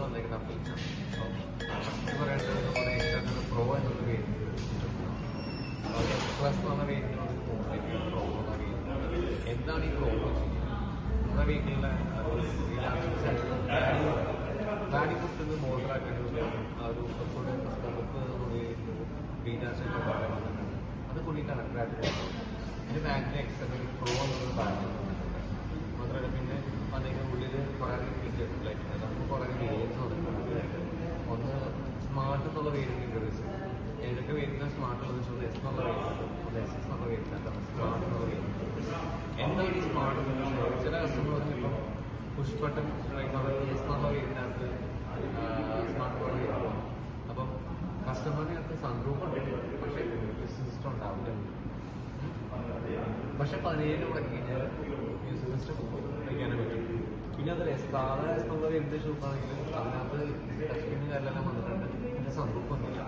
വന്നേക്കുന്ന അപ്ഡേറ്റ്സ് ആണ്. ഫസ്റ്റ് പറയുന്നത് നമ്മുടെ എക്സ്റ്റർണൽ പ്രോ എന്നുള്ള വേരിയന്റ് പ്ലസ് എന്ന് പറഞ്ഞ വേരിയന്റ് പ്രോ എന്നുള്ള വേരിയന്റ്. എന്താണ് ഈ പ്രോ എന്ന് വെച്ച് കഴിഞ്ഞാൽ നമ്മുടെ വീട്ടിലുള്ള ഗാഡി കുത്തുന്നത് മോട്ടറാക്കാൻ ആ ഒരു കുറച്ചുകൂടെ നമുക്ക് റീചാർജ് വന്നിട്ടുണ്ട്. അത് കൂടി കണക്ട് ആയിട്ട് ഇതിന്റെ ബാക്കിൽ എക്സ്റ്റർണൽ പ്രോ എന്നുള്ള ബാഗ് മാത്രമല്ല പിന്നെ അതിൻ്റെ ഉള്ളിൽ കുറേ ഫീച്ചേഴ്സ് ലൈക്ക് നമുക്ക് കുറേ വേരിയൻസ് വന്നിട്ടുണ്ട്. ഒന്ന് സ്മാർട്ട് എന്നുള്ള വേരിയന്റ് ഇൻട്രൊഡ്യൂസ് ചെയ്യും. ഏതൊക്കെ വേരിയന്റ് സ്മാർട്ട് ഉള്ളത് വെച്ചാൽ എസ് എന്നുള്ള വേരിയന്റ്, ഒന്ന് എസ് എസ് എന്നുള്ള വേരിയന്റ്, സ്മാർട്ട് എന്നുള്ള വേരിയന്റ്. എന്താണ് ഈ സ്മാർട്ട് എന്ന് ചില കസ്റ്റമേഴ്സിന് ഇപ്പം പുഷ് ബട്ടൺ എസ് എന്നുള്ള വേരിയന്റിനകത്ത് സ്മാർട്ട് എന്നുള്ള വേരിയന്റ്. അപ്പം കസ്റ്റമറിനകത്ത് സൺറൂഫ് ഉണ്ട്, പക്ഷേ മ്യൂസിക് സിസ്റ്റം ഉണ്ടാവില്ല. പക്ഷെ 17 മുടക്കി കഴിഞ്ഞാൽ മ്യൂസിക് സിസ്റ്റം വയ്ക്കാനും പറ്റും. പിന്നെ അതിൽ സാധാരണ എന്നുള്ള എന്ത് ഷൂപ്പാണെങ്കിൽ അതിനകത്ത് ടച്ച് സ്ക്രീനും കാര്യമെല്ലാം വന്നിട്ടുണ്ട്. പിന്നെ സൺറൂഫ് ഒന്നുമില്ല.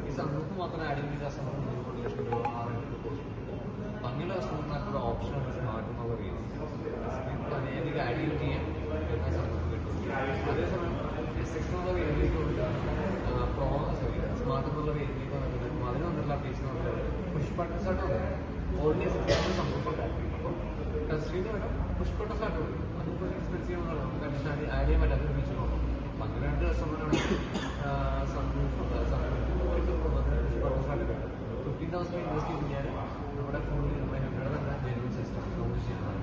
ഈ സൺറൂഫ് മാത്രം ആഡ് ചെയ്യുന്ന കസ്റ്റമർ 3 ലക്ഷം രൂപ 6 ലക്ഷം കോസ്റ്റ്. അപ്പം അങ്ങനെയുള്ള കസ്റ്റമറിനകത്തുള്ള ഓപ്ഷനാണ് സ്മാർട്ട് എന്നുള്ള വേരിയന്റ്. അതിലേക്ക് ആഡ് ചെയ്യാൻ എന്നാൽ സൺറൂഫ് കിട്ടും. അതേസമയം S6 എന്നുള്ള വേരിയന്റിലേക്ക് സ്മാർട്ട് എന്നുള്ള വേരിയന്റിലേക്ക് വന്നിട്ടുണ്ട്. അതിന് വന്നിട്ടുള്ള അപ്ഡേറ്റ്സ് എന്ന് പറഞ്ഞാൽ പുഷ് ബട്ടൺ സ്റ്റാർട്ട് വന്നത് ഓൾറെഡി സൺറൂഫ് ഉണ്ടായിരുന്നു. അപ്പം ടച്ച് സ്ക്രീന് വേണം പുഷ് ബട്ടൺ സ്റ്റാർട്ട് വരും. അതിപ്പോൾ എക്സ്പെൻസീവ് ആണ്, നമുക്ക് അടിസ്ഥാനം ആഡ് ചെയ്യാൻ പറ്റാത്തൊരു ഫീച്ചർ നോക്കാം. അപ്പം അങ്ങനെ രണ്ട് കസ്റ്റമറാണ് സൺറൂഫ് പുഷ് ബട്ടൺ സ്റ്റാർട്ട് കിട്ടും. 15,000 ഇൻവെസ്റ്റ് ചെയ്ത് കഴിഞ്ഞാൽ നമ്മുടെ ഫോണിൽ നമ്മുടെ ഹെഡയുടെ തന്നെ ജെനുവൻ സിസ്റ്റം ലോഞ്ച് ചെയ്യുന്നതാണ്.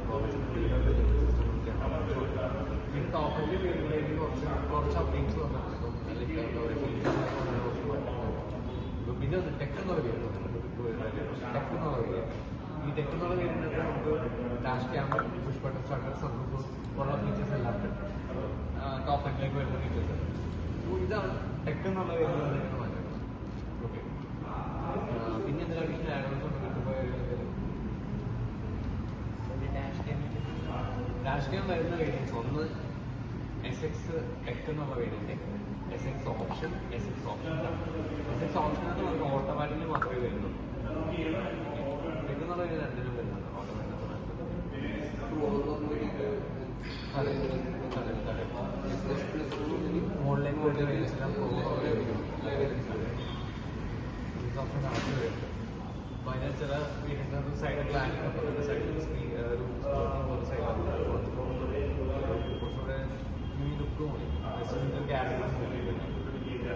പിന്നെ ടോപ്പിൻ്റെ പേരിലേക്ക് കുറച്ച് അപ്ഡേറ്റ്സ് വന്നിട്ടുണ്ട്. അല്ലെങ്കിൽ എന്താ പറയുക പിന്നെ ടെക് എന്നുള്ള പേര് ടെക് എന്നുള്ള പേര് ഈ ടെക് എന്നുള്ള പേരിനകത്ത് നമുക്ക് dash camera, push button starter, sunroof പോലുള്ള ഫീച്ചേഴ്സ് എല്ലാം ഉണ്ട്. ടോപ്പ് എൻഡിലേക്ക് വരുന്ന ഫീച്ചേഴ്സ്. അപ്പോൾ ഇതാണ് ടെക് എന്നുള്ള പേരിൽ വന്നിരിക്കുന്ന മാറ്റങ്ങൾ. ഓക്കെ, പിന്നെ എന്തെങ്കിലും അഡീഷണൽ ആഡോൺസ് ഉണ്ട് കിട്ടുമ്പോൾ ഡാഷ് ക്യാം വരുന്ന വേരിയൻസ് ഒന്ന് S6 ടെക് എന്നുള്ള variant, S6 option, S6 option എന്ന് നമുക്ക് ഓട്ടോമാറ്റിക്കലി മാത്രമേ വരുന്നുള്ളൂ. ടെക് എന്നുള്ള ഒരു രണ്ടിനും വരുന്നുണ്ട് ഓട്ടോമാറ്റിക്. ഓൺലൈൻ പോയിട്ട് വേരിയൻസ് ഓപ്ഷൻ ആവശ്യം വരുന്നുണ്ട്. അപ്പോൾ അതിന് ചില വേരിയൻസ് സൈഡ് പ്ലാനിങ് അപ്പോൾ സൈഡിൽ ഒരു സൈഡിൽ കുറച്ചുകൂടെ ഈ ലുക്കും ക്യാരക്ടേഴ്സ്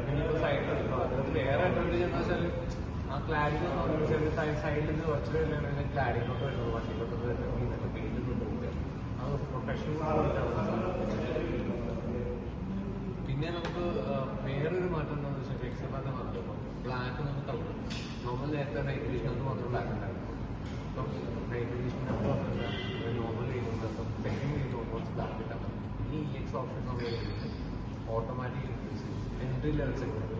ഇനിയിപ്പോൾ സൈഡിൽ അതിനകത്ത് വേറെ അഡ്വാൻറ്റേജ് എന്താ വെച്ചാൽ ആ ക്ലാരിറ്റി എന്ന് വെച്ചാൽ സൈഡിൽ നിന്ന് കുറച്ച് ക്ലാരിറ്റിലോട്ട് വരുന്നത് വണ്ടിയിലോട്ട് വരുന്നത് പെയിൻ്റ് പോവുക അത് പ്രൊഫഷണൽ. പിന്നെ നമുക്ക് വേറൊരു മാറ്റം എന്താണെന്ന് വെച്ചാൽ എക്സിബാൻ്റെ മാറ്റം ബ്ലാക്ക് നമുക്ക് കളർ നോർമൽ നേരത്തെ നൈറ്റ് എഡിഷനകത്ത് മാത്രം ബ്ലാക്ക് ഉണ്ടായിരുന്നു. ഇപ്പം നൈറ്റ് എഡിഷനകത്ത് വന്നിട്ട് നോർമൽ ചെയ്യുന്നുണ്ട്. അപ്പം സെക്കൻഡ് ചെയ്യുമ്പോൾ ഓൾമോസ്റ്റ് ബ്ലാക്ക് ഇട്ടാൽ മതി. ഇനി EX ഓപ്ഷൻ നമ്മൾ ചെയ്യുന്നത് ഓട്ടോമാറ്റിക് എൻട്രി ലെവൽ സെഗ്മെന്റ്